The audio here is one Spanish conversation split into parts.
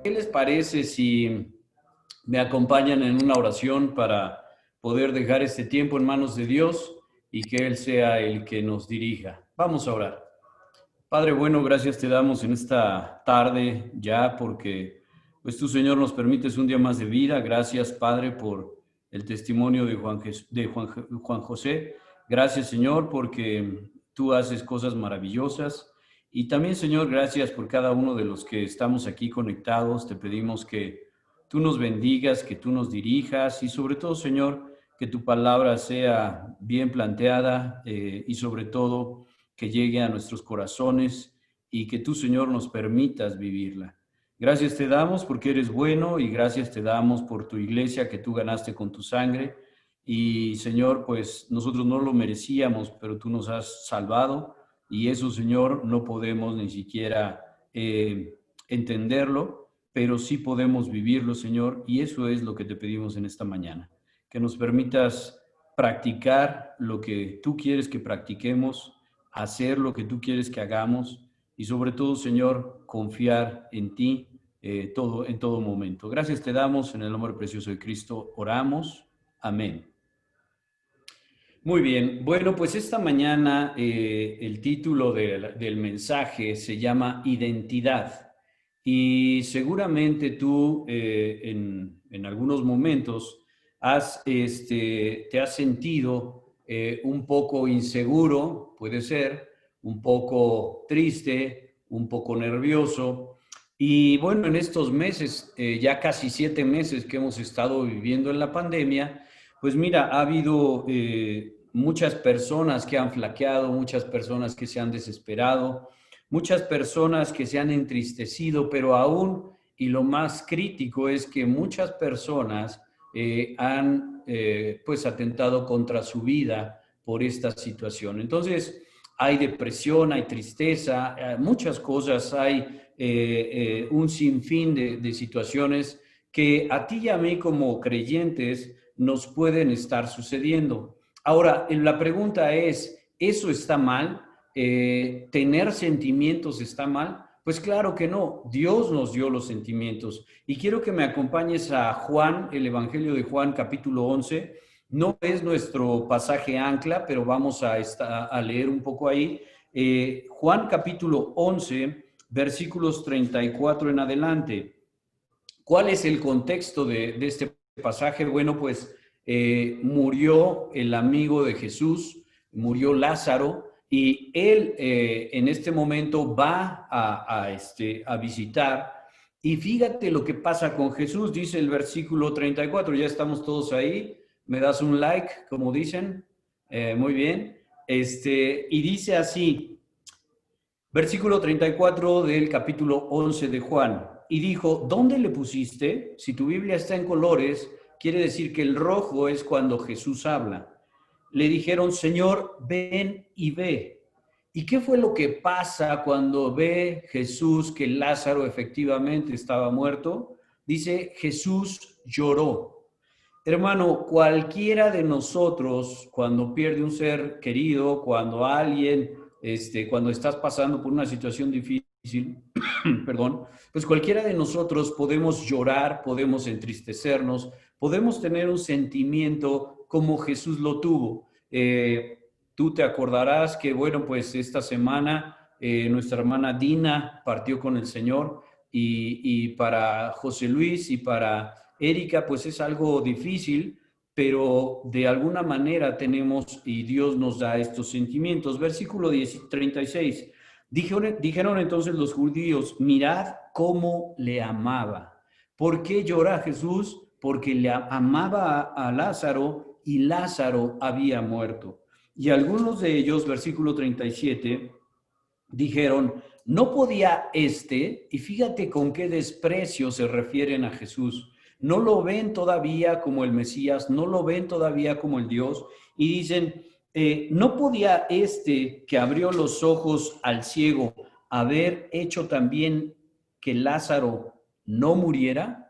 ¿Qué les parece si me acompañan en una oración para poder dejar este tiempo en manos de Dios y que Él sea el que nos dirija? Vamos a orar. Padre bueno, gracias te damos en esta tarde ya porque pues tú, Señor, nos permites un día más de vida. Gracias, Padre, por el testimonio de Juan José. Gracias, Señor, porque tú haces cosas maravillosas. Y también, Señor, gracias por cada uno de los que estamos aquí conectados. Te pedimos que tú nos bendigas, que tú nos dirijas y sobre todo, Señor, que tu palabra sea bien planteada y sobre todo que llegue a nuestros corazones y que tú, Señor, nos permitas vivirla. Gracias te damos porque eres bueno y gracias te damos por tu iglesia que tú ganaste con tu sangre. Y, Señor, pues nosotros no lo merecíamos, pero tú nos has salvado y eso, Señor, no podemos ni siquiera entenderlo, pero sí podemos vivirlo, Señor, y eso es lo que te pedimos en esta mañana. Que nos permitas practicar lo que tú quieres que practiquemos, hacer lo que tú quieres que hagamos y sobre todo, Señor, confiar en ti en todo momento. Gracias te damos en el nombre precioso de Cristo. Oramos. Amén. Muy bien. Bueno, pues esta mañana el título del mensaje se llama Identidad. Y seguramente tú en algunos momentos te has sentido un poco inseguro, puede ser, un poco triste, un poco nervioso. Y bueno, en estos meses, ya casi 7 meses que hemos estado viviendo en la pandemia, pues mira, ha habido muchas personas que han flaqueado, muchas personas que se han desesperado, muchas personas que se han entristecido, pero aún, y lo más crítico es que muchas personas han pues atentado contra su vida por esta situación. Entonces, hay depresión, hay tristeza, muchas cosas, hay un sinfín de situaciones que a ti y a mí como creyentes nos pueden estar sucediendo. Ahora, la pregunta es, ¿eso está mal? ¿Tener sentimientos está mal? Pues claro que no, Dios nos dio los sentimientos. Y quiero que me acompañes a Juan, el Evangelio de Juan, capítulo 11. No es nuestro pasaje ancla, pero vamos a leer un poco ahí. Juan, capítulo 11, versículos 34 en adelante. ¿Cuál es el contexto de este pasaje? Bueno, pues murió el amigo de Jesús, murió Lázaro, y él en este momento va a visitar. Y fíjate lo que pasa con Jesús, dice el versículo 34, ya estamos todos ahí, me das un like, como dicen, muy bien, y dice así, versículo 34 del capítulo 11 de Juan. Y dijo, ¿dónde le pusiste? Si tu Biblia está en colores, quiere decir que el rojo es cuando Jesús habla. Le dijeron, Señor, ven y ve. ¿Y qué fue lo que pasa cuando ve Jesús que Lázaro efectivamente estaba muerto? Dice, Jesús lloró. Hermano, cualquiera de nosotros, cuando pierde un ser querido, cuando alguien, cuando estás pasando por una situación difícil, perdón, pues cualquiera de nosotros podemos llorar, podemos entristecernos, podemos tener un sentimiento como Jesús lo tuvo. Tú te acordarás que, bueno, pues esta semana nuestra hermana Dina partió con el Señor y para José Luis y para Erika, pues es algo difícil, pero de alguna manera tenemos y Dios nos da estos sentimientos. Versículo 36. Dijeron entonces los judíos, mirad cómo le amaba. ¿Por qué llora Jesús? Porque le amaba a Lázaro y Lázaro había muerto. Y algunos de ellos, versículo 37, dijeron, no podía y fíjate con qué desprecio se refieren a Jesús. No lo ven todavía como el Mesías, no lo ven todavía como el Dios, y dicen, ¿no podía que abrió los ojos al ciego haber hecho también que Lázaro no muriera?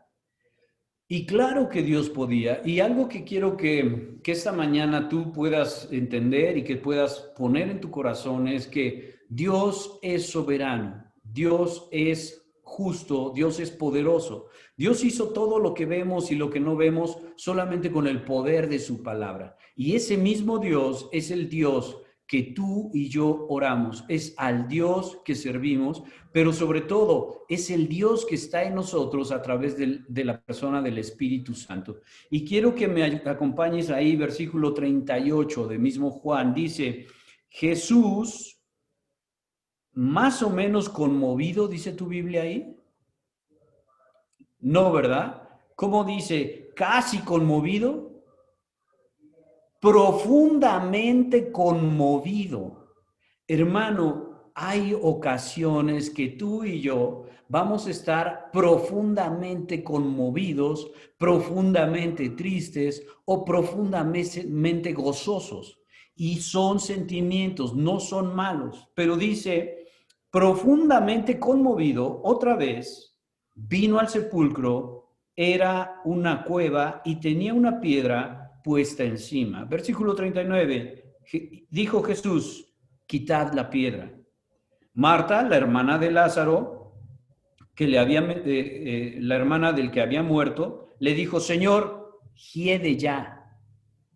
Y claro que Dios podía. Y algo que quiero que esta mañana tú puedas entender y que puedas poner en tu corazón es que Dios es soberano. Dios es justo, Dios es poderoso. Dios hizo todo lo que vemos y lo que no vemos solamente con el poder de su palabra. Y ese mismo Dios es el Dios que tú y yo oramos, es al Dios que servimos, pero sobre todo es el Dios que está en nosotros a través de la persona del Espíritu Santo. Y quiero que me acompañes ahí, versículo 38 de mismo Juan, dice, Jesús, más o menos conmovido, dice tu Biblia ahí. No, ¿verdad? ¿Cómo dice? Casi conmovido. Profundamente conmovido. Hermano, hay ocasiones que tú y yo vamos a estar profundamente conmovidos, profundamente tristes o profundamente gozosos. Y son sentimientos, no son malos. Pero dice, profundamente conmovido, otra vez, vino al sepulcro, era una cueva y tenía una piedra puesta encima. Versículo 39, dijo Jesús, quitad la piedra. Marta, la hermana de Lázaro, que le había, la hermana del que había muerto, le dijo, Señor, hiede ya,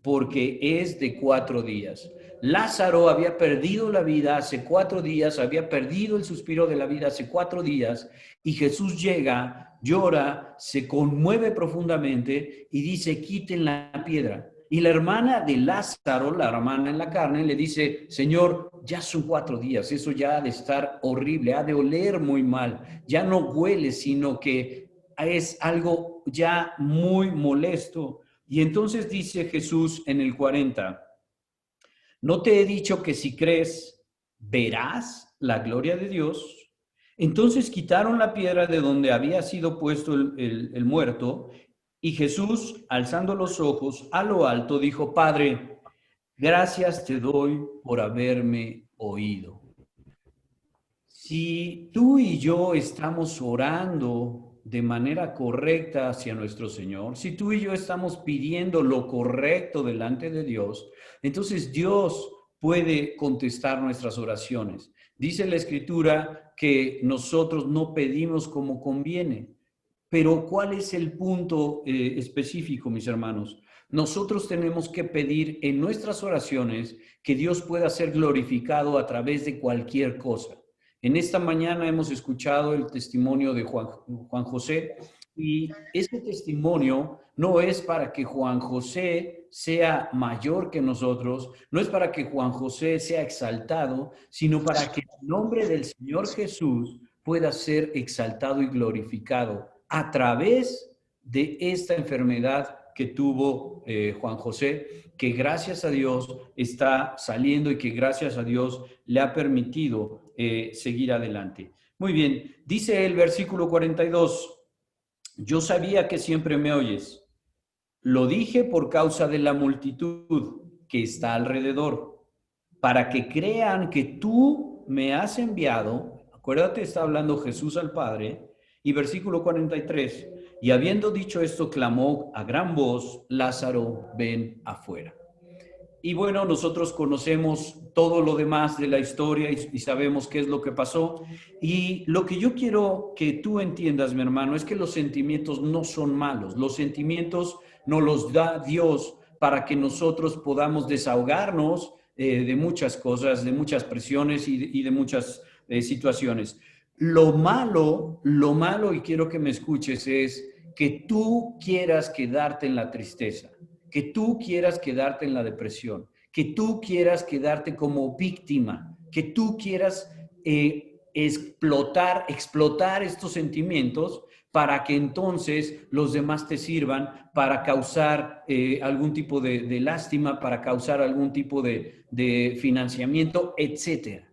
porque es de 4 días. Lázaro había perdido la vida hace 4 días, había perdido el suspiro de la vida hace 4 días, y Jesús llega, llora, se conmueve profundamente y dice, quiten la piedra. Y la hermana de Lázaro, la hermana en la carne, le dice, Señor, ya son 4 días, eso ya ha de estar horrible, ha de oler muy mal, ya no huele, sino que es algo ya muy molesto. Y entonces dice Jesús en el 40, ¿no te he dicho que si crees, verás la gloria de Dios? Entonces quitaron la piedra de donde había sido puesto el muerto, y Jesús, alzando los ojos a lo alto, dijo, Padre, gracias te doy por haberme oído. Si tú y yo estamos orando de manera correcta hacia nuestro Señor, si tú y yo estamos pidiendo lo correcto delante de Dios, entonces Dios puede contestar nuestras oraciones. Dice la Escritura que nosotros no pedimos como conviene, pero ¿cuál es el punto específico, mis hermanos? Nosotros tenemos que pedir en nuestras oraciones que Dios pueda ser glorificado a través de cualquier cosa. En esta mañana hemos escuchado el testimonio de Juan José, y ese testimonio no es para que Juan José sea mayor que nosotros, no es para que Juan José sea exaltado, sino para que el nombre del Señor Jesús pueda ser exaltado y glorificado a través de esta enfermedad que tuvo Juan José, que gracias a Dios está saliendo y que gracias a Dios le ha permitido seguir adelante. Muy bien, dice el versículo 42, yo sabía que siempre me oyes. Lo dije por causa de la multitud que está alrededor, para que crean que tú me has enviado. Acuérdate, está hablando Jesús al Padre. Y versículo 43, y habiendo dicho esto, clamó a gran voz, Lázaro, ven afuera. Y bueno, nosotros conocemos todo lo demás de la historia y sabemos qué es lo que pasó. Y lo que yo quiero que tú entiendas, mi hermano, es que los sentimientos no son malos. Los sentimientos nos los da Dios para que nosotros podamos desahogarnos de muchas cosas, de muchas presiones y de muchas situaciones. Lo malo, y quiero que me escuches, es que tú quieras quedarte en la tristeza, que tú quieras quedarte en la depresión, que tú quieras quedarte como víctima, que tú quieras explotar estos sentimientos para que entonces los demás te sirvan para causar algún tipo de lástima, para causar algún tipo de financiamiento, etcétera.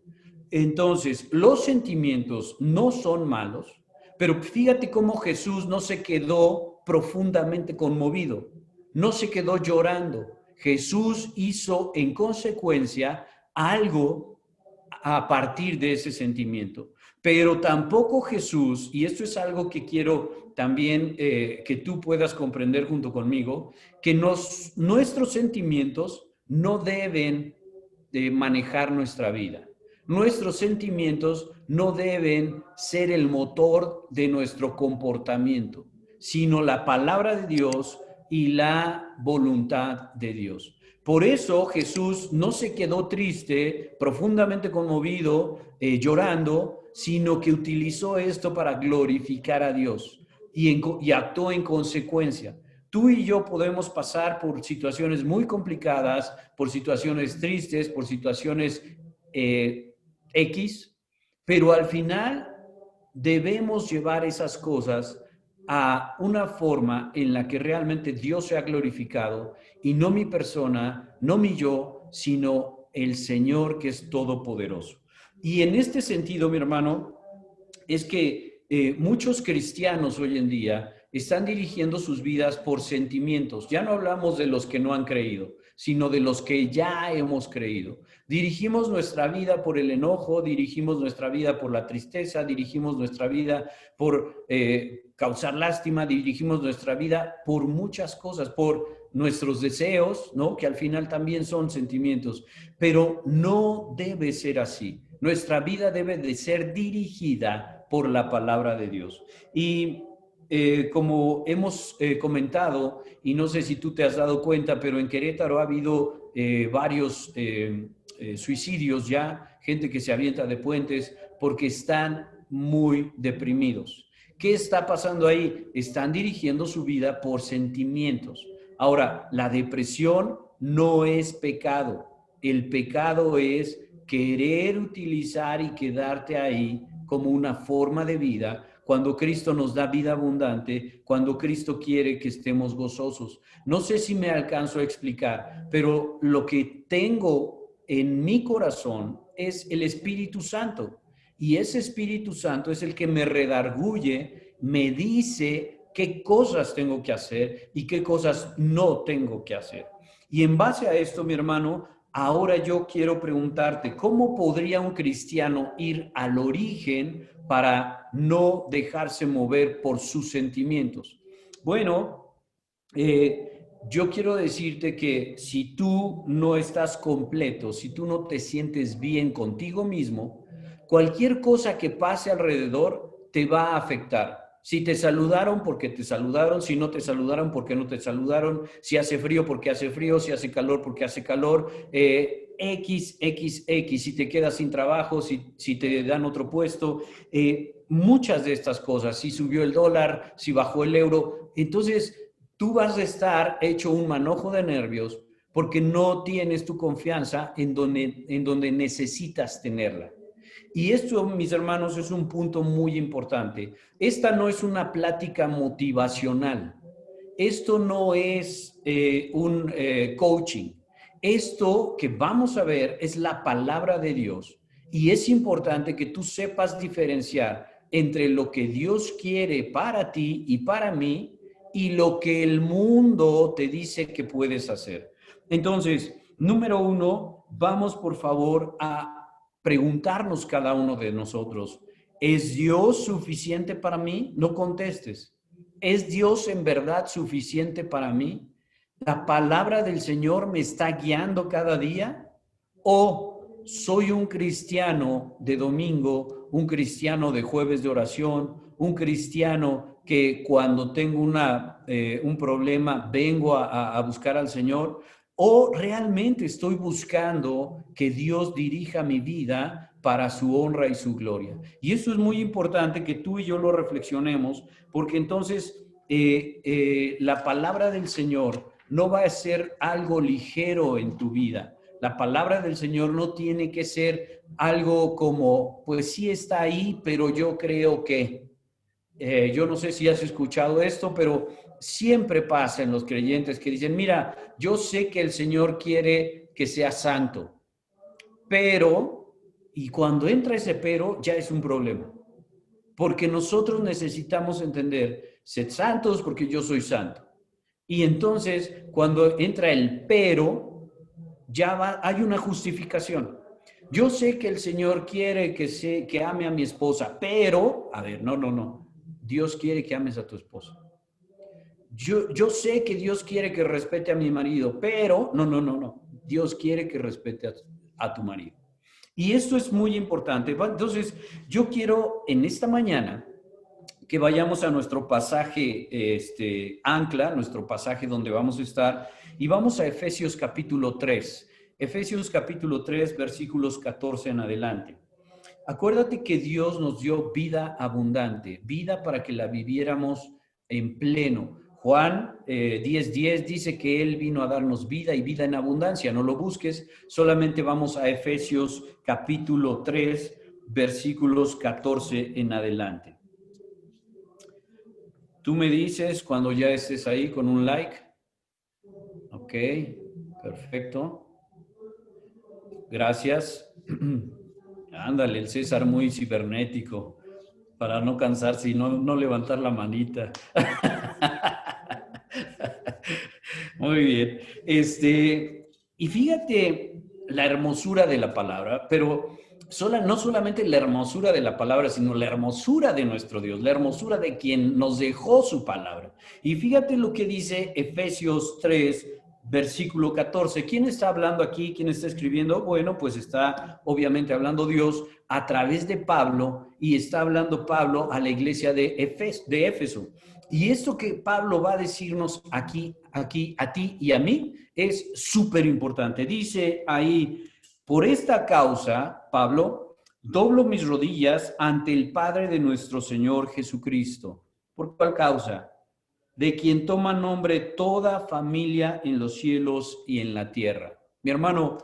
Entonces, los sentimientos no son malos, pero fíjate cómo Jesús no se quedó profundamente conmovido, no se quedó llorando. Jesús hizo en consecuencia algo a partir de ese sentimiento. Pero tampoco Jesús, y esto es algo que quiero también que tú puedas comprender junto conmigo, que nuestros sentimientos no deben de manejar nuestra vida. Nuestros sentimientos no deben ser el motor de nuestro comportamiento, sino la palabra de Dios y la voluntad de Dios. Por eso Jesús no se quedó triste, profundamente conmovido, llorando, sino que utilizó esto para glorificar a Dios y actuó en consecuencia. Tú y yo podemos pasar por situaciones muy complicadas, por situaciones tristes, por situaciones X, pero al final debemos llevar esas cosas a una forma en la que realmente Dios sea glorificado y no mi persona, no mi yo, sino el Señor que es todopoderoso. Y en este sentido, mi hermano, es que muchos cristianos hoy en día están dirigiendo sus vidas por sentimientos. Ya no hablamos de los que no han creído, sino de los que ya hemos creído. Dirigimos nuestra vida por el enojo, dirigimos nuestra vida por la tristeza, dirigimos nuestra vida por causar lástima, dirigimos nuestra vida por muchas cosas, por nuestros deseos, ¿no? Que al final también son sentimientos, pero no debe ser así. Nuestra vida debe de ser dirigida por la palabra de Dios. Y como hemos comentado, y no sé si tú te has dado cuenta, pero en Querétaro ha habido varios suicidios ya, gente que se avienta de puentes porque están muy deprimidos. ¿Qué está pasando ahí? Están dirigiendo su vida por sentimientos. Ahora, la depresión no es pecado. El pecado es querer utilizar y quedarte ahí como una forma de vida cuando Cristo nos da vida abundante, cuando Cristo quiere que estemos gozosos. No sé si me alcanzo a explicar, pero lo que tengo en mi corazón es el Espíritu Santo. Y ese Espíritu Santo es el que me redarguye, me dice qué cosas tengo que hacer y qué cosas no tengo que hacer. Y en base a esto, mi hermano, ahora yo quiero preguntarte, ¿cómo podría un cristiano ir al origen para no dejarse mover por sus sentimientos? Bueno, yo quiero decirte que si tú no estás completo, si tú no te sientes bien contigo mismo, cualquier cosa que pase alrededor te va a afectar. Si te saludaron, porque te saludaron. Si no te saludaron, porque no te saludaron. Si hace frío, porque hace frío. Si hace calor, porque hace calor. XXX, si te quedas sin trabajo, si te dan otro puesto. Muchas de estas cosas. Si subió el dólar, si bajó el euro. Entonces, tú vas a estar hecho un manojo de nervios porque no tienes tu confianza en donde necesitas tenerla. Y esto, mis hermanos, es un punto muy importante. Esta no es una plática motivacional. Esto no es un coaching. Esto que vamos a ver es la palabra de Dios. Y es importante que tú sepas diferenciar entre lo que Dios quiere para ti y para mí y lo que el mundo te dice que puedes hacer. Entonces, número uno, vamos por favor a preguntarnos cada uno de nosotros, ¿es Dios suficiente para mí? No contestes. ¿Es Dios en verdad suficiente para mí? ¿La palabra del Señor me está guiando cada día? ¿O soy un cristiano de domingo, un cristiano de jueves de oración, un cristiano que cuando tengo un problema vengo a buscar al Señor? ¿O realmente estoy buscando que Dios dirija mi vida para su honra y su gloria? Y eso es muy importante que tú y yo lo reflexionemos, porque entonces la palabra del Señor no va a ser algo ligero en tu vida. La palabra del Señor no tiene que ser algo como, pues sí está ahí, pero yo creo que, yo no sé si has escuchado esto, pero siempre pasa en los creyentes que dicen, mira, yo sé que el Señor quiere que sea santo, pero, y cuando entra ese pero, ya es un problema. Porque nosotros necesitamos entender, sed santos porque yo soy santo. Y entonces, cuando entra el pero, hay una justificación. Yo sé que el Señor quiere que ame a mi esposa, pero, a ver, no. Dios quiere que ames a tu esposa. Yo sé que Dios quiere que respete a mi marido, pero, no. Dios quiere que respete a tu marido. Y esto es muy importante. Entonces, yo quiero en esta mañana que vayamos a nuestro pasaje ancla, nuestro pasaje donde vamos a estar, y vamos a Efesios capítulo 3. Efesios capítulo 3, versículos 14 en adelante. Acuérdate que Dios nos dio vida abundante, vida para que la viviéramos en pleno. Juan 10:10 dice que Él vino a darnos vida y vida en abundancia. No lo busques, solamente vamos a Efesios capítulo 3, versículos 14 en adelante. Tú me dices cuando ya estés ahí con un like. Ok, perfecto. Gracias. Ándale, el César muy cibernético para no cansarse y no levantar la manita. Muy bien. Y fíjate la hermosura de la palabra, pero no solamente la hermosura de la palabra, sino la hermosura de nuestro Dios, la hermosura de quien nos dejó su palabra. Y fíjate lo que dice Efesios 3, versículo 14. ¿Quién está hablando aquí? ¿Quién está escribiendo? Bueno, pues está obviamente hablando Dios a través de Pablo, y está hablando Pablo a la iglesia de Éfeso. Y esto que Pablo va a decirnos aquí, a ti y a mí, es súper importante. Dice ahí: por esta causa, Pablo, doblo mis rodillas ante el Padre de nuestro Señor Jesucristo. ¿Por cuál causa? De quien toma nombre toda familia en los cielos y en la tierra. Mi hermano,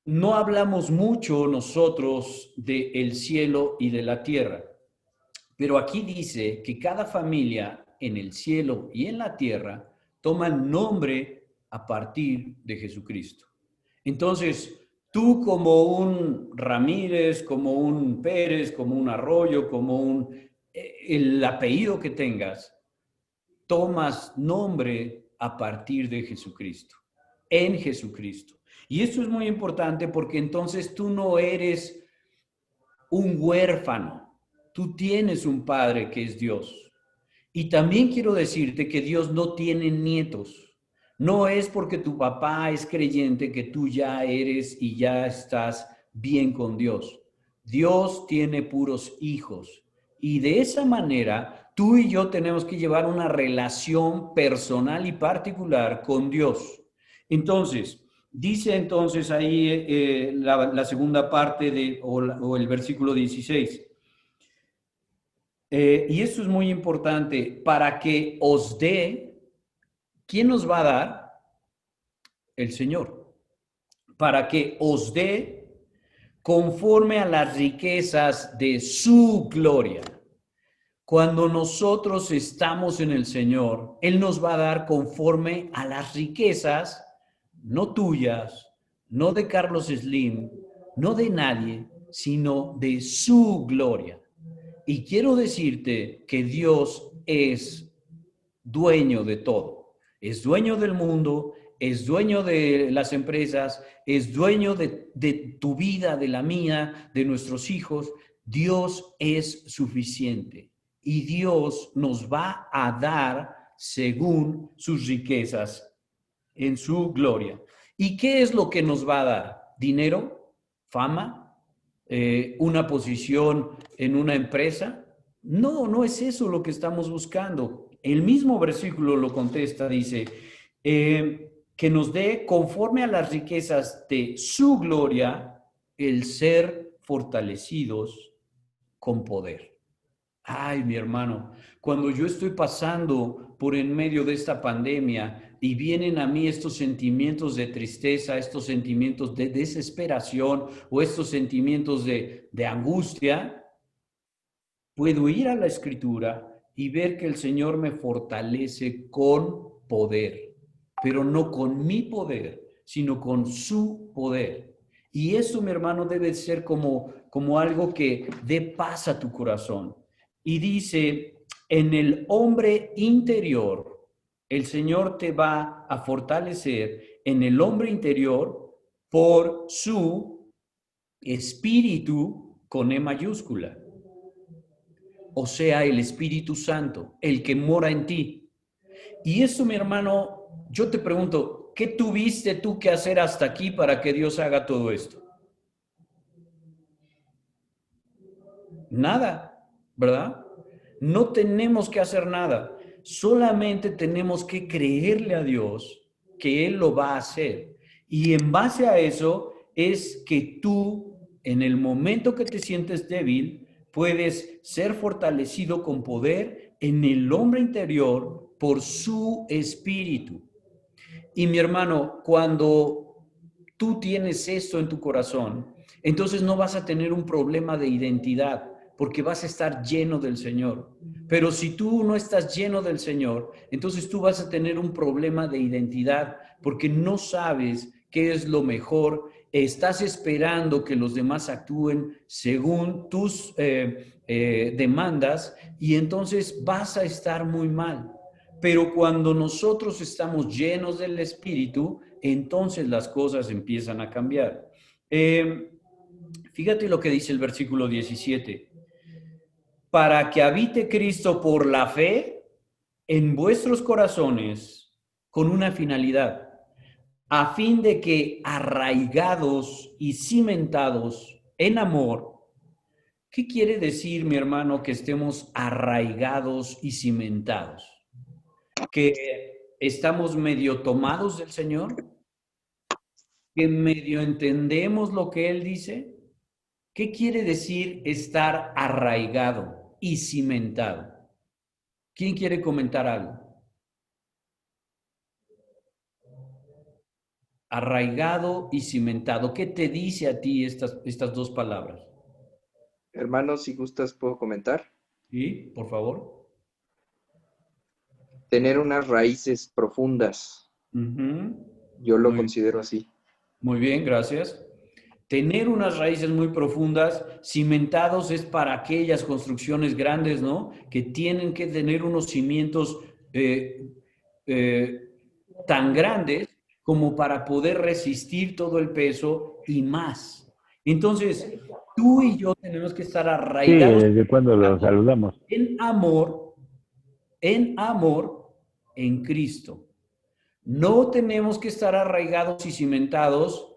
no hablamos mucho nosotros del cielo y de la tierra, pero aquí dice que cada familia en el cielo y en la tierra toma nombre a partir de Jesucristo. Entonces, tú como un Ramírez, como un Pérez, como un Arroyo, como el apellido que tengas, tomas nombre a partir de Jesucristo, en Jesucristo. Y esto es muy importante porque entonces tú no eres un huérfano, tú tienes un padre que es Dios. Y también quiero decirte que Dios no tiene nietos. No es porque tu papá es creyente que tú ya eres y ya estás bien con Dios. Dios tiene puros hijos. Y de esa manera, tú y yo tenemos que llevar una relación personal y particular con Dios. Entonces, dice entonces ahí la segunda parte o el versículo 16. Y esto es muy importante, para que os dé, ¿quién nos va a dar? El Señor. Para que os dé conforme a las riquezas de su gloria. Cuando nosotros estamos en el Señor, Él nos va a dar conforme a las riquezas, no tuyas, no de Carlos Slim, no de nadie, sino de su gloria. Y quiero decirte que Dios es dueño de todo. Es dueño del mundo, es dueño de las empresas, es dueño de tu vida, de la mía, de nuestros hijos. Dios es suficiente y Dios nos va a dar según sus riquezas en su gloria. ¿Y qué es lo que nos va a dar? ¿Dinero? ¿Fama? ¿Una posición en una empresa? No, no es eso lo que estamos buscando. El mismo versículo lo contesta, dice, que nos dé conforme a las riquezas de su gloria el ser fortalecidos con poder. Ay, mi hermano, cuando yo estoy pasando por en medio de esta pandemia y vienen a mí estos sentimientos de tristeza, estos sentimientos de desesperación o estos sentimientos de angustia, puedo ir a la Escritura y ver que el Señor me fortalece con poder, pero no con mi poder, sino con su poder. Y eso, mi hermano, debe ser como algo que dé paz a tu corazón. Y dice, en el hombre interior, el Señor te va a fortalecer en el hombre interior por su espíritu con E mayúscula. O sea, el Espíritu Santo, el que mora en ti. Y eso, mi hermano, yo te pregunto, ¿qué tuviste tú que hacer hasta aquí para que Dios haga todo esto? nada, ¿verdad? No tenemos que hacer nada. Solamente tenemos que creerle a Dios que Él lo va a hacer. Y en base a eso es que tú, en el momento que te sientes débil, puedes ser fortalecido con poder en el hombre interior por su espíritu. Y mi hermano, cuando tú tienes esto en tu corazón, entonces no vas a tener un problema de identidad, porque vas a estar lleno del Señor. Pero si tú no estás lleno del Señor, entonces tú vas a tener un problema de identidad, porque no sabes qué es lo mejor. Estás esperando que los demás actúen según tus demandas y entonces vas a estar muy mal. Pero cuando nosotros estamos llenos del Espíritu, entonces las cosas empiezan a cambiar. Fíjate lo que dice el versículo 17. Para que habite Cristo por la fe en vuestros corazones con una finalidad, a fin de que arraigados y cimentados en amor. ¿Qué quiere decir, mi hermano, que estemos arraigados y cimentados? Que estamos medio tomados del Señor, que medio entendemos lo que Él dice. ¿Qué quiere decir estar arraigado y cimentado? ¿Quién quiere comentar algo? Arraigado y cimentado. ¿Qué te dice a ti estas dos palabras? Hermano, si gustas, puedo comentar. ¿Sí? Por favor. Tener unas raíces profundas, Ujú. yo lo Muy, considero así. muy bien, gracias. Tener unas raíces muy profundas, cimentados es para aquellas construcciones grandes, ¿no? Que tienen que tener unos cimientos eh, eh, tan grandes como para poder resistir todo el peso y más. Entonces, tú y yo tenemos que estar Sí, arraigados ¿desde cuándo lo saludamos? en amor, en amor, en Cristo. No tenemos que estar arraigados y cimentados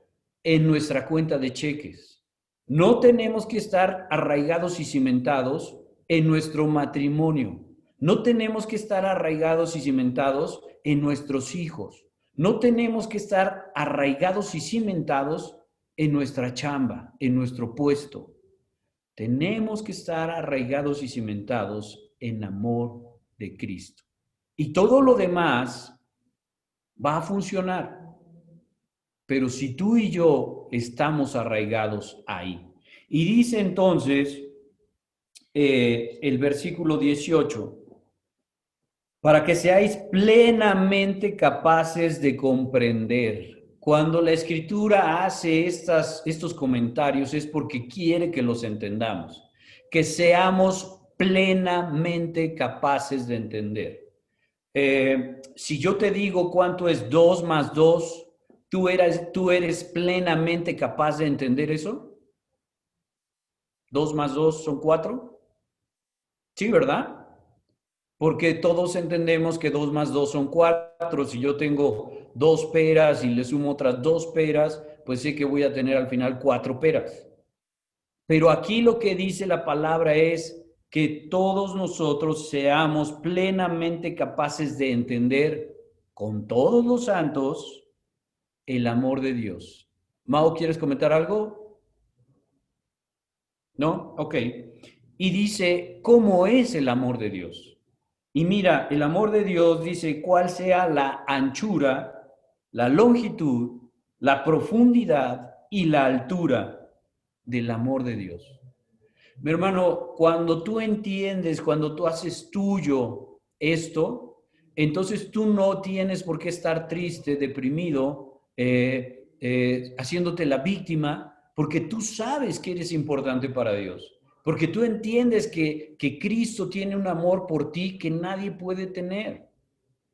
en nuestra cuenta de cheques. No tenemos que estar arraigados y cimentados en nuestro matrimonio. No tenemos que estar arraigados y cimentados en nuestros hijos. No tenemos que estar arraigados y cimentados en nuestra chamba, en nuestro puesto. Tenemos que estar arraigados y cimentados en amor de Cristo. Y todo lo demás va a funcionar. Pero si tú y yo estamos arraigados ahí. Y dice entonces el versículo 18, para que seáis plenamente capaces de comprender. Cuando la escritura hace estos comentarios es porque quiere que los entendamos, que seamos plenamente capaces de entender. Si yo te digo cuánto es 2 más 2, ¿tú eres plenamente capaz de entender eso? 2 más 2 son 4. Sí, ¿verdad? Porque todos entendemos que 2 más 2 son 4. Si yo tengo 2 peras y le sumo otras 2 peras, pues sé que voy a tener al final 4 peras. Pero aquí lo que dice la palabra es que todos nosotros seamos plenamente capaces de entender con todos los santos el amor de Dios. Mao, ¿quieres comentar algo? ¿No? Ok. Y dice, ¿cómo es el amor de Dios? Y mira, el amor de Dios dice cuál sea la anchura, la longitud, la profundidad y la altura del amor de Dios. Mi hermano, cuando tú entiendes, cuando tú haces tuyo esto, entonces tú no tienes por qué estar triste, deprimido, haciéndote la víctima, porque tú sabes que eres importante para Dios, porque tú entiendes que Cristo tiene un amor por ti que nadie puede tener.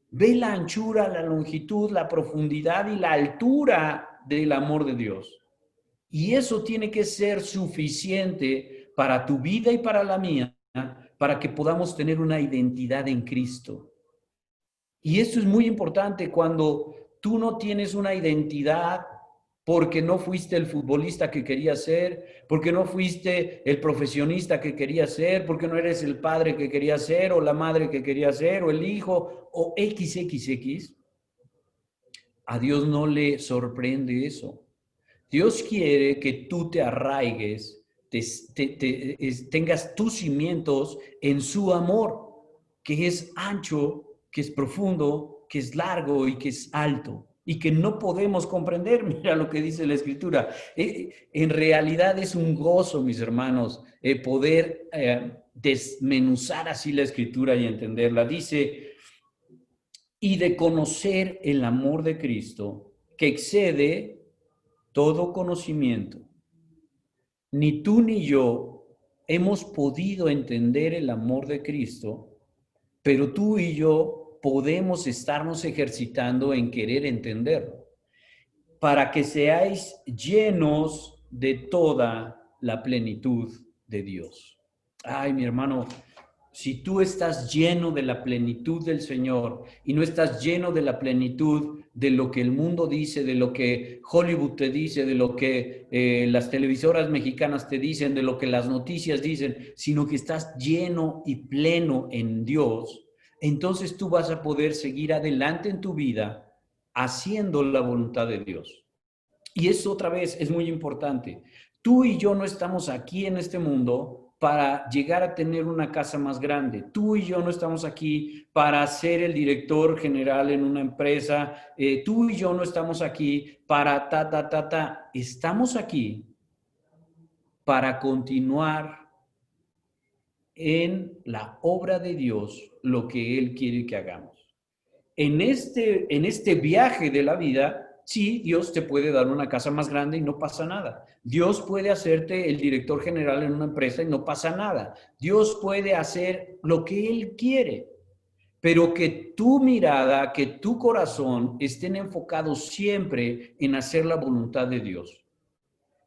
Ve la anchura, la longitud, la profundidad y la altura del amor de Dios. Y eso tiene que ser suficiente para tu vida y para la mía, para que podamos tener una identidad en Cristo. Y esto es muy importante cuando tú no tienes una identidad porque no fuiste el futbolista que querías ser, porque no fuiste el profesionista que querías ser, porque no eres el padre que querías ser, o la madre que querías ser, o el hijo, o XXX. A Dios no le sorprende eso. Dios quiere que tú te arraigues, tengas tus cimientos en su amor, que es ancho, que es profundo, que es largo y que es alto, y que no podemos comprender. Mira lo que dice la Escritura. En realidad es un gozo, mis hermanos, poder desmenuzar así la Escritura y entenderla. Dice, y de conocer el amor de Cristo, que excede todo conocimiento. Ni tú ni yo hemos podido entender el amor de Cristo, pero tú y yo podemos estarnos ejercitando en querer entenderlo, para que seáis llenos de toda la plenitud de Dios. Ay, mi hermano, si tú estás lleno de la plenitud del Señor y no estás lleno de la plenitud de lo que el mundo dice, de lo que Hollywood te dice, de lo que las televisoras mexicanas te dicen, de lo que las noticias dicen, sino que estás lleno y pleno en Dios, entonces tú vas a poder seguir adelante en tu vida haciendo la voluntad de Dios. Y eso otra vez es muy importante. Tú y yo no estamos aquí en este mundo para llegar a tener una casa más grande. Tú y yo no estamos aquí para ser el director general en una empresa. Tú y yo no estamos aquí para Estamos aquí para continuar en la obra de Dios lo que Él quiere que hagamos. En este viaje de la vida, sí, Dios te puede dar una casa más grande y no pasa nada. Dios puede hacerte el director general en una empresa y no pasa nada. Dios puede hacer lo que Él quiere, pero que tu mirada, que tu corazón estén enfocados siempre en hacer la voluntad de Dios.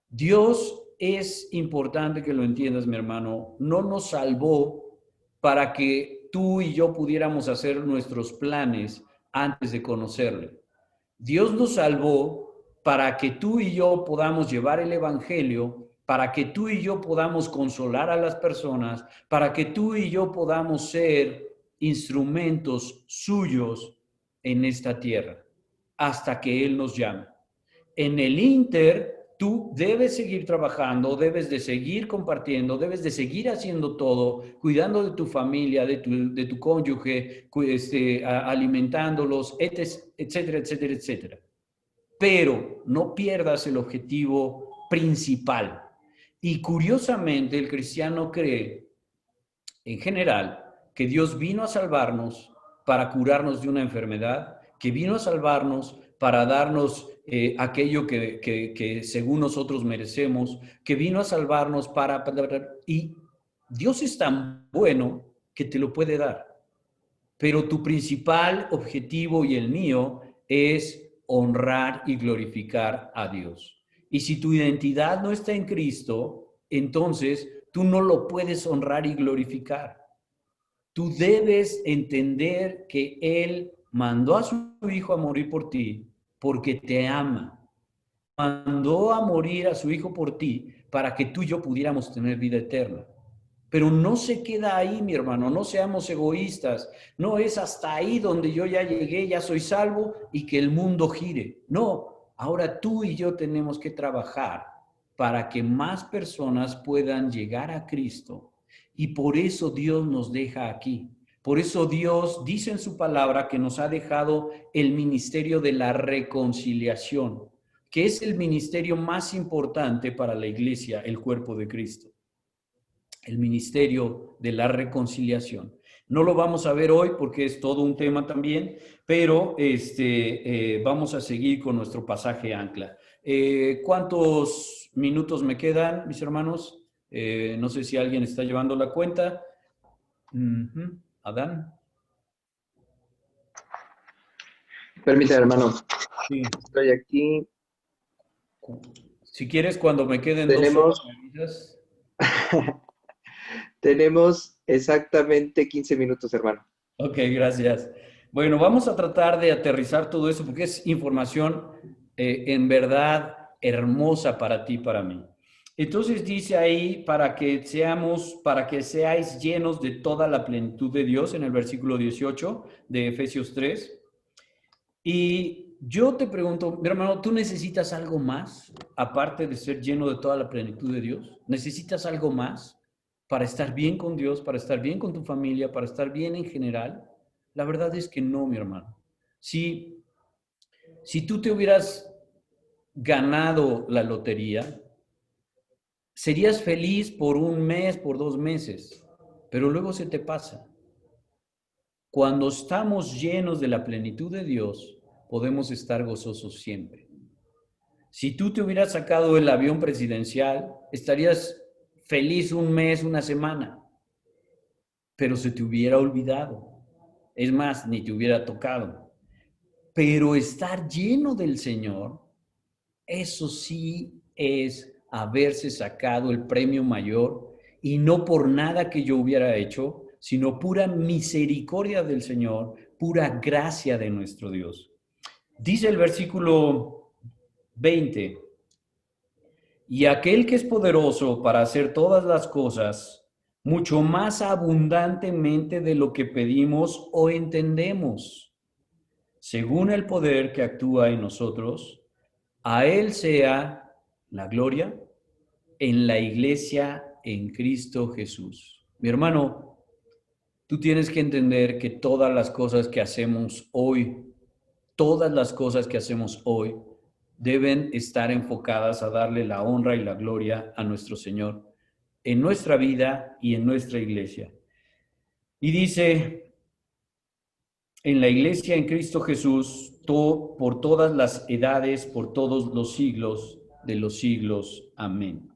Dios, es importante que lo entiendas, mi hermano, no nos salvó para que tú y yo pudiéramos hacer nuestros planes antes de conocerle. Dios nos salvó para que tú y yo podamos llevar el evangelio, para que tú y yo podamos consolar a las personas, para que tú y yo podamos ser instrumentos suyos en esta tierra, hasta que Él nos llame. En el inter, tú debes seguir trabajando, debes de seguir compartiendo, debes de seguir haciendo todo, cuidando de tu familia, de tu cónyuge, alimentándolos, etcétera, etcétera, etcétera. Pero no pierdas el objetivo principal. Y curiosamente, el cristiano cree, en general, que Dios vino a salvarnos para curarnos de una enfermedad, que vino a salvarnos para darnos aquello que según nosotros merecemos, que vino a salvarnos y Dios es tan bueno que te lo puede dar. Pero tu principal objetivo y el mío es honrar y glorificar a Dios. Y si tu identidad no está en Cristo, entonces tú no lo puedes honrar y glorificar. Tú debes entender que Él mandó a su Hijo a morir por ti porque te ama. Mandó a morir a su Hijo por ti para que tú y yo pudiéramos tener vida eterna. Pero no se queda ahí, mi hermano, no seamos egoístas. No es hasta ahí donde yo ya llegué, ya soy salvo y que el mundo gire. No, ahora tú y yo tenemos que trabajar para que más personas puedan llegar a Cristo. Y por eso Dios nos deja aquí. Por eso Dios dice en su palabra que nos ha dejado el ministerio de la reconciliación, que es el ministerio más importante para la iglesia, el cuerpo de Cristo. El ministerio de la reconciliación. No lo vamos a ver hoy porque es todo un tema también, pero vamos a seguir con nuestro pasaje ancla. ¿Cuántos minutos me quedan, mis hermanos? No sé si alguien está llevando la cuenta. Adán. Permítame, hermano. Sí. Estoy aquí. Si quieres, cuando me queden Tenemos... 2 horas. Tenemos exactamente 15 minutos, hermano. Ok, gracias. Bueno, vamos a tratar de aterrizar todo eso porque es información en verdad hermosa para ti, para mí. Entonces dice ahí, para que seáis llenos de toda la plenitud de Dios, en el versículo 18 de Efesios 3. Y yo te pregunto, mi hermano, ¿tú necesitas algo más, aparte de ser lleno de toda la plenitud de Dios? ¿Necesitas algo más para estar bien con Dios, para estar bien con tu familia, para estar bien en general? La verdad es que no, mi hermano. Si tú te hubieras ganado la lotería, serías feliz por un mes, por 2 meses, pero luego se te pasa. Cuando estamos llenos de la plenitud de Dios, podemos estar gozosos siempre. Si tú te hubieras sacado el avión presidencial, estarías feliz un mes, una semana, pero se te hubiera olvidado. Es más, ni te hubiera tocado. Pero estar lleno del Señor, eso sí es haberse sacado el premio mayor, y no por nada que yo hubiera hecho, sino pura misericordia del Señor, pura gracia de nuestro Dios. Dice el versículo 20, y aquel que es poderoso para hacer todas las cosas, mucho más abundantemente de lo que pedimos o entendemos, según el poder que actúa en nosotros, a Él sea la gloria en la iglesia en Cristo Jesús. Mi hermano, tú tienes que entender que todas las cosas que hacemos hoy, deben estar enfocadas a darle la honra y la gloria a nuestro Señor en nuestra vida y en nuestra iglesia. Y dice, en la iglesia en Cristo Jesús, por todas las edades, por todos los siglos de los siglos. Amén.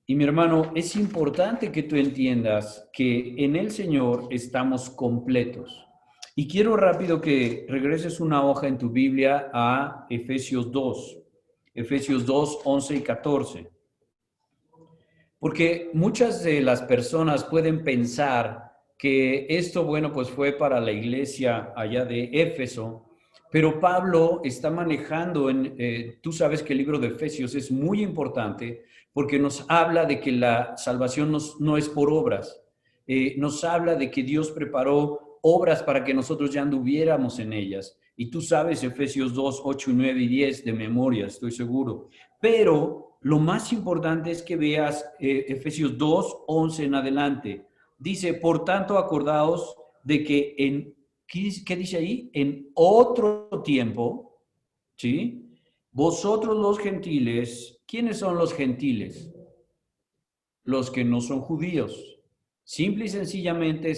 Y mi hermano, es importante que tú entiendas que en el Señor estamos completos. Y quiero rápido que regreses una hoja en tu Biblia a Efesios 2, 11 y 14. Porque muchas de las personas pueden pensar que esto, bueno, pues fue para la iglesia allá de Éfeso, pero Pablo está manejando tú sabes que el libro de Efesios es muy importante porque nos habla de que la salvación no es por obras. Nos habla de que Dios preparó obras para que nosotros ya anduviéramos en ellas. Y tú sabes Efesios 2, 8, 9 y 10 de memoria, estoy seguro. Pero lo más importante es que veas Efesios 2, 11 en adelante. Dice, por tanto, acordaos de que ¿qué dice ahí? En otro tiempo, ¿sí? Vosotros los gentiles, ¿quiénes son los gentiles? Los que no son judíos. Simple y sencillamente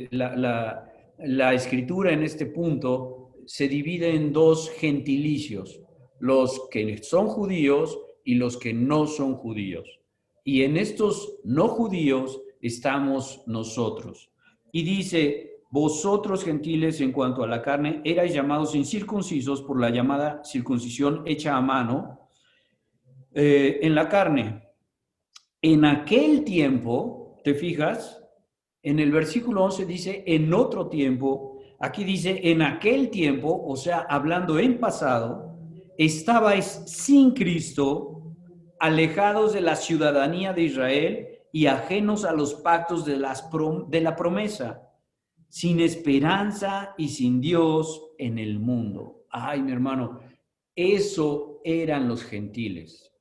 la escritura en este punto se divide en dos gentilicios, los que son judíos y los que no son judíos. Y en estos no judíos estamos nosotros. Y dice, vosotros gentiles en cuanto a la carne, erais llamados incircuncisos por la llamada circuncisión hecha a mano en la carne. En aquel tiempo, ¿te fijas? En el versículo 11 dice, en otro tiempo, aquí dice, en aquel tiempo, o sea, hablando en pasado, estabais sin Cristo, alejados de la ciudadanía de Israel y ajenos a los pactos de la promesa, sin esperanza y sin Dios en el mundo. Ay, mi hermano, eso eran los gentiles.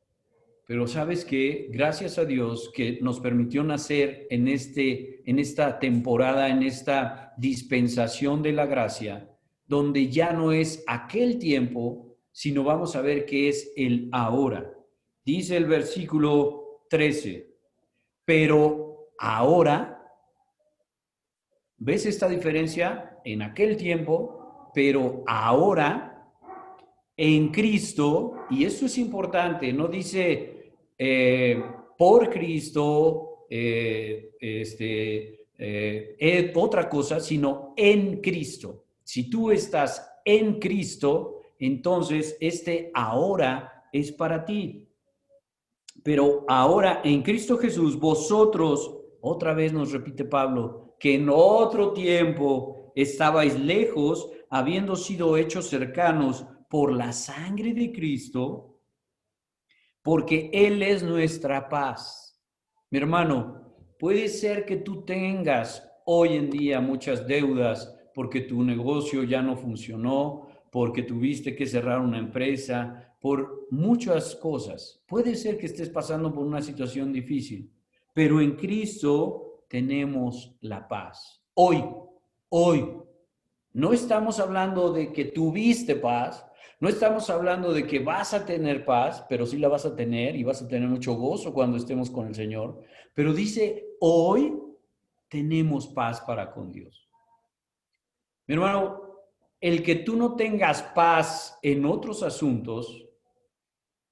Pero sabes que gracias a Dios que nos permitió nacer en esta temporada, en esta dispensación de la gracia, donde ya no es aquel tiempo, sino vamos a ver que es el ahora. Dice el versículo 13, pero ahora, ¿ves esta diferencia? En aquel tiempo, pero ahora en Cristo, y eso es importante, no dice por Cristo, otra cosa, sino en Cristo. Si tú estás en Cristo, entonces ahora es para ti. Pero ahora en Cristo Jesús, vosotros, otra vez nos repite Pablo, que en otro tiempo estabais lejos, habiendo sido hechos cercanos por la sangre de Cristo, porque Él es nuestra paz. Mi hermano, puede ser que tú tengas hoy en día muchas deudas porque tu negocio ya no funcionó, porque tuviste que cerrar una empresa, por muchas cosas. Puede ser que estés pasando por una situación difícil, pero en Cristo tenemos la paz. Hoy. No estamos hablando de que tuviste paz, no estamos hablando de que vas a tener paz, pero sí la vas a tener y vas a tener mucho gozo cuando estemos con el Señor. Pero dice, hoy tenemos paz para con Dios. Mi hermano, el que tú no tengas paz en otros asuntos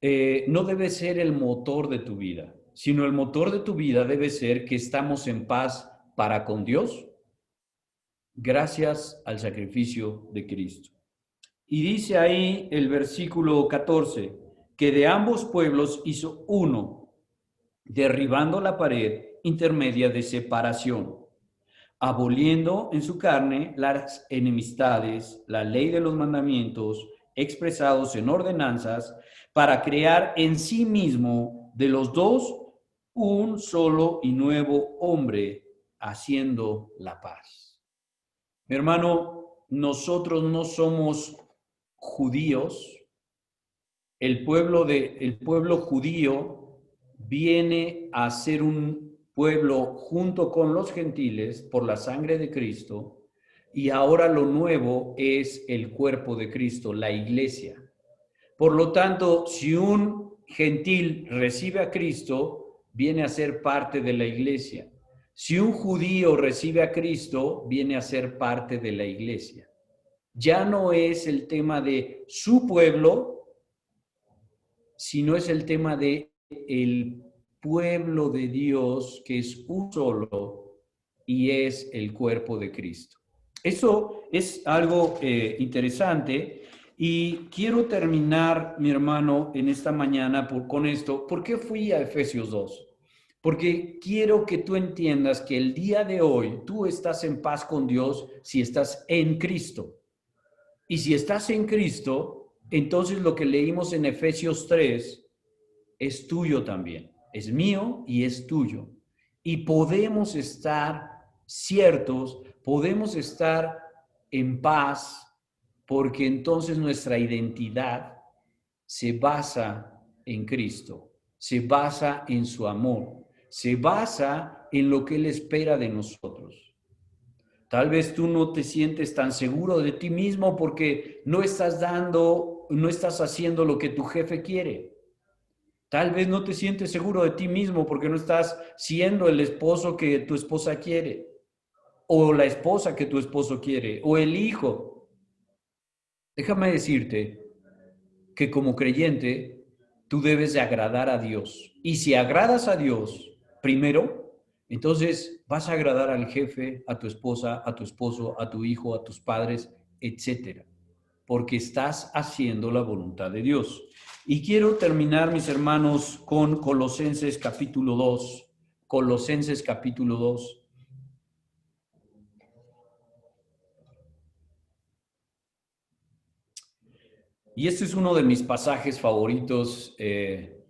no debe ser el motor de tu vida, sino el motor de tu vida debe ser que estamos en paz para con Dios gracias al sacrificio de Cristo. Y dice ahí el versículo 14, que de ambos pueblos hizo uno, derribando la pared intermedia de separación, aboliendo en su carne las enemistades, la ley de los mandamientos expresados en ordenanzas, para crear en sí mismo de los dos un solo y nuevo hombre, haciendo la paz. Mi hermano, nosotros no somos judíos. El pueblo judío viene a ser un pueblo junto con los gentiles por la sangre de Cristo, y ahora lo nuevo es el cuerpo de Cristo, la iglesia. Por lo tanto, si un gentil recibe a Cristo, viene a ser parte de la iglesia. Si un judío recibe a Cristo, viene a ser parte de la iglesia. Ya no es el tema de su pueblo, sino es el tema de el pueblo de Dios, que es un solo y es el cuerpo de Cristo. Eso es algo interesante, y quiero terminar, mi hermano, en esta mañana con esto. ¿Por qué fui a Efesios 2? Porque quiero que tú entiendas que el día de hoy tú estás en paz con Dios si estás en Cristo. Y si estás en Cristo, entonces lo que leímos en Efesios 3 es tuyo también. Es mío y es tuyo. Y podemos estar ciertos, podemos estar en paz, porque entonces nuestra identidad se basa en Cristo, se basa en su amor, se basa en lo que Él espera de nosotros. Tal vez tú no te sientes tan seguro de ti mismo porque no estás haciendo lo que tu jefe quiere. Tal vez no te sientes seguro de ti mismo porque no estás siendo el esposo que tu esposa quiere, o la esposa que tu esposo quiere, o el hijo. Déjame decirte que como creyente, tú debes de agradar a Dios. Y si agradas a Dios primero, entonces vas a agradar al jefe, a tu esposa, a tu esposo, a tu hijo, a tus padres, etcétera, porque estás haciendo la voluntad de Dios. Y quiero terminar, mis hermanos, con Colosenses capítulo 2. Colosenses capítulo 2. Y este es uno de mis pasajes favoritos,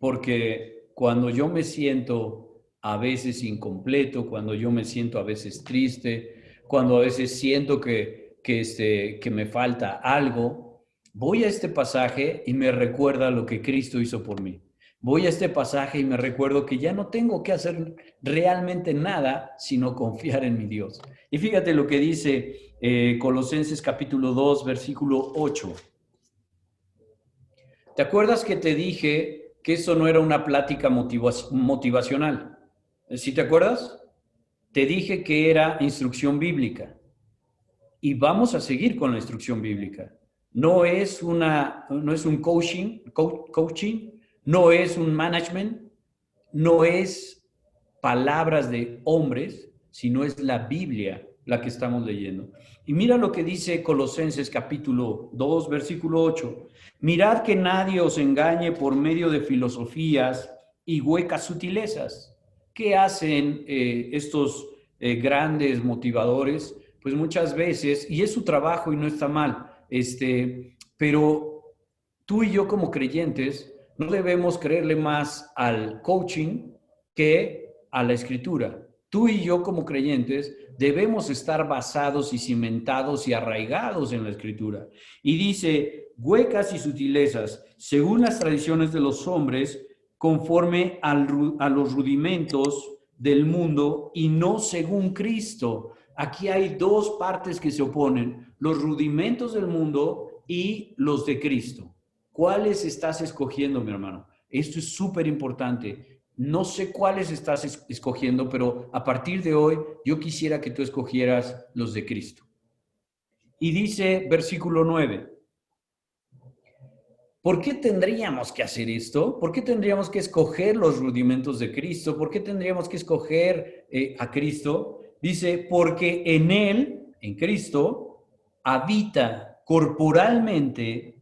porque cuando yo me siento a veces incompleto, cuando yo me siento a veces triste, cuando a veces siento que me falta algo, voy a este pasaje y me recuerda lo que Cristo hizo por mí. Voy a este pasaje y me recuerdo que ya no tengo que hacer realmente nada, sino confiar en mi Dios. Y fíjate lo que dice Colosenses capítulo 2, versículo 8. ¿Te acuerdas que te dije que eso no era una plática motivacional? ¿Sí te acuerdas? Te dije que era instrucción bíblica. Y vamos a seguir con la instrucción bíblica. No es un coaching, no es un management, no es palabras de hombres, sino es la Biblia la que estamos leyendo. Y mira lo que dice Colosenses capítulo 2, versículo 8. Mirad que nadie os engañe por medio de filosofías y huecas sutilezas. ¿Qué hacen estos grandes motivadores? Pues muchas veces, y es su trabajo y no está mal, pero tú y yo como creyentes No debemos creerle más al coaching que a la escritura. Tú y yo como creyentes debemos estar basados y cimentados y arraigados en la escritura. Y dice, huecas y sutilezas, según las tradiciones de los hombres, conforme a los rudimentos del mundo y no según Cristo. Aquí hay dos partes que se oponen, los rudimentos del mundo y los de Cristo. ¿Cuáles estás escogiendo, mi hermano? Esto es súper importante. No sé cuáles estás escogiendo, pero a partir de hoy yo quisiera que tú escogieras los de Cristo. Y dice versículo 9, ¿por qué tendríamos que hacer esto? ¿Por qué tendríamos que escoger los rudimentos de Cristo? ¿Por qué tendríamos que escoger a Cristo? Dice, porque en Él, en Cristo, habita corporalmente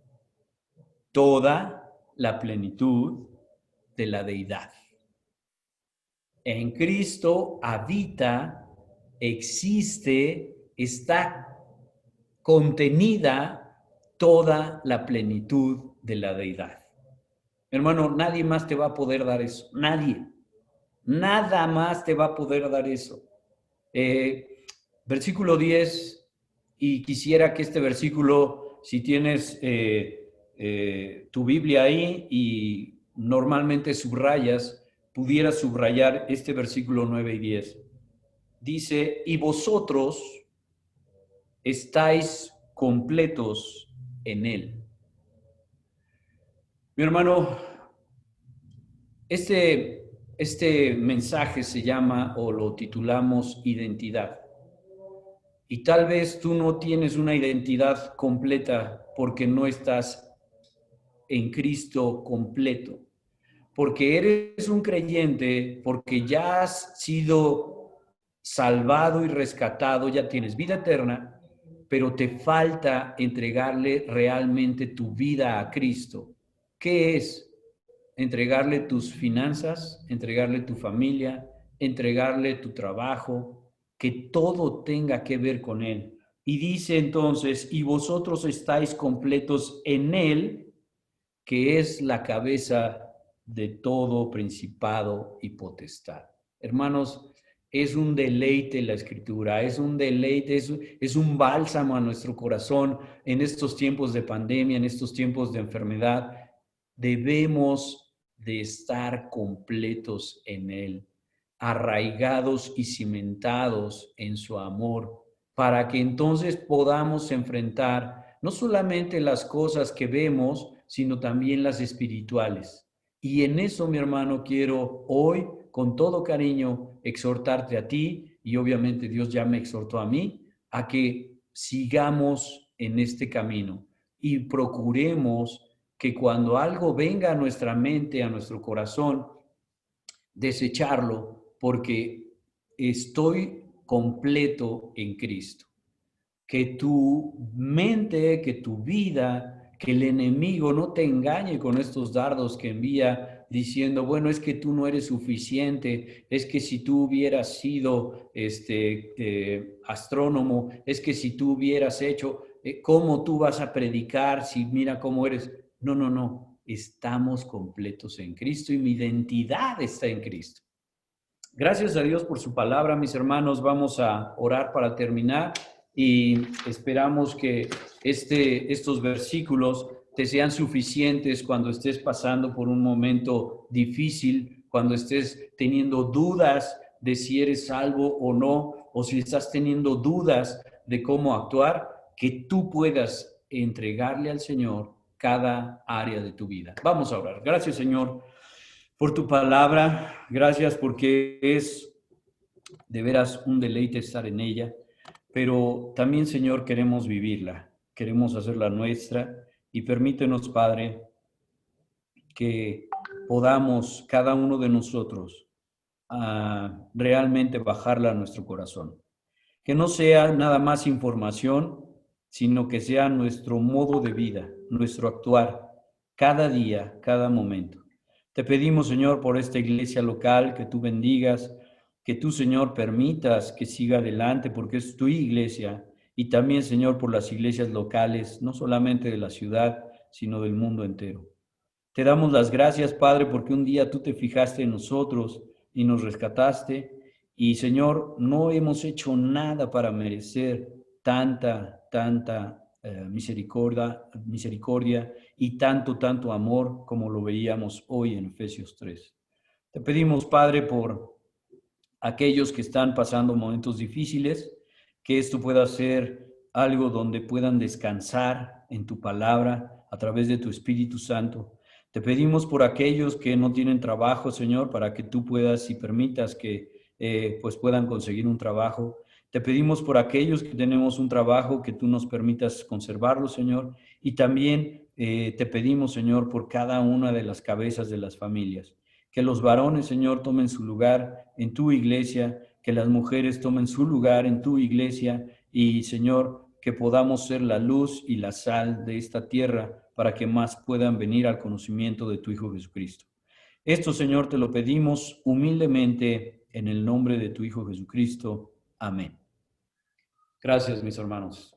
toda la plenitud de la deidad. En Cristo habita, existe, está contenida toda la plenitud de la deidad. Hermano, nadie más te va a poder dar eso. Nadie. Nada más te va a poder dar eso. Versículo 10, y quisiera que este versículo, si tienes tu Biblia ahí y normalmente subrayas, pudieras subrayar este versículo 9 y 10. Dice, y vosotros estáis completos en Él. Mi hermano, este mensaje se llama o lo titulamos identidad. Y tal vez tú no tienes una identidad completa porque no estás en Cristo completo. Porque eres un creyente, porque ya has sido salvado y rescatado, ya tienes vida eterna, pero te falta entregarle realmente tu vida a Cristo. ¿Qué es? Entregarle tus finanzas, entregarle tu familia, entregarle tu trabajo, que todo tenga que ver con Él. Y dice entonces, y vosotros estáis completos en Él, que es la cabeza de todo principado y potestad. Hermanos, es un deleite la escritura, es un deleite, es un bálsamo a nuestro corazón en estos tiempos de pandemia, en estos tiempos de enfermedad. Debemos de estar completos en Él, arraigados y cimentados en su amor, para que entonces podamos enfrentar no solamente las cosas que vemos, sino también las espirituales. Y en eso, mi hermano, quiero hoy, con todo cariño, exhortarte a ti, y obviamente Dios ya me exhortó a mí, a que sigamos en este camino y procuremos que cuando algo venga a nuestra mente, a nuestro corazón, desecharlo, porque estoy completo en Cristo. Que tu mente, que tu vida, que el enemigo no te engañe con estos dardos que envía diciendo, bueno, es que tú no eres suficiente, es que si tú hubieras sido astrónomo, es que si tú hubieras hecho, ¿cómo tú vas a predicar si mira cómo eres? No, no, no, estamos completos en Cristo y mi identidad está en Cristo. Gracias a Dios por su palabra, mis hermanos. Vamos a orar para terminar y esperamos que estos versículos te sean suficientes cuando estés pasando por un momento difícil, cuando estés teniendo dudas de si eres salvo o no, o si estás teniendo dudas de cómo actuar, que tú puedas entregarle al Señor cada área de tu vida. Vamos a orar. Gracias, Señor, por tu palabra. Gracias porque es de veras un deleite estar en ella, pero también, Señor, queremos vivirla, queremos hacerla nuestra y permítenos, Padre, que podamos cada uno de nosotros realmente bajarla a nuestro corazón. Que no sea nada más información, sino que sea nuestro modo de vida, nuestro actuar, cada día, cada momento. Te pedimos, Señor, por esta iglesia local, que tú bendigas, que tú, Señor, permitas que siga adelante, porque es tu iglesia, y también, Señor, por las iglesias locales, no solamente de la ciudad, sino del mundo entero. Te damos las gracias, Padre, porque un día tú te fijaste en nosotros y nos rescataste. Y, Señor, no hemos hecho nada para merecer tanta misericordia y tanto amor como lo veíamos hoy en Efesios 3. Te pedimos, Padre, por aquellos que están pasando momentos difíciles, que esto pueda ser algo donde puedan descansar en tu palabra a través de tu Espíritu Santo. Te pedimos por aquellos que no tienen trabajo, Señor, para que tú puedas y permitas que pues puedan conseguir un trabajo. Te pedimos por aquellos que tenemos un trabajo, que tú nos permitas conservarlo, Señor. Y también te pedimos, Señor, por cada una de las cabezas de las familias. Que los varones, Señor, tomen su lugar en tu iglesia, que las mujeres tomen su lugar en tu iglesia y, Señor, que podamos ser la luz y la sal de esta tierra para que más puedan venir al conocimiento de tu Hijo Jesucristo. Esto, Señor, te lo pedimos humildemente en el nombre de tu Hijo Jesucristo. Amén. Gracias, mis hermanos.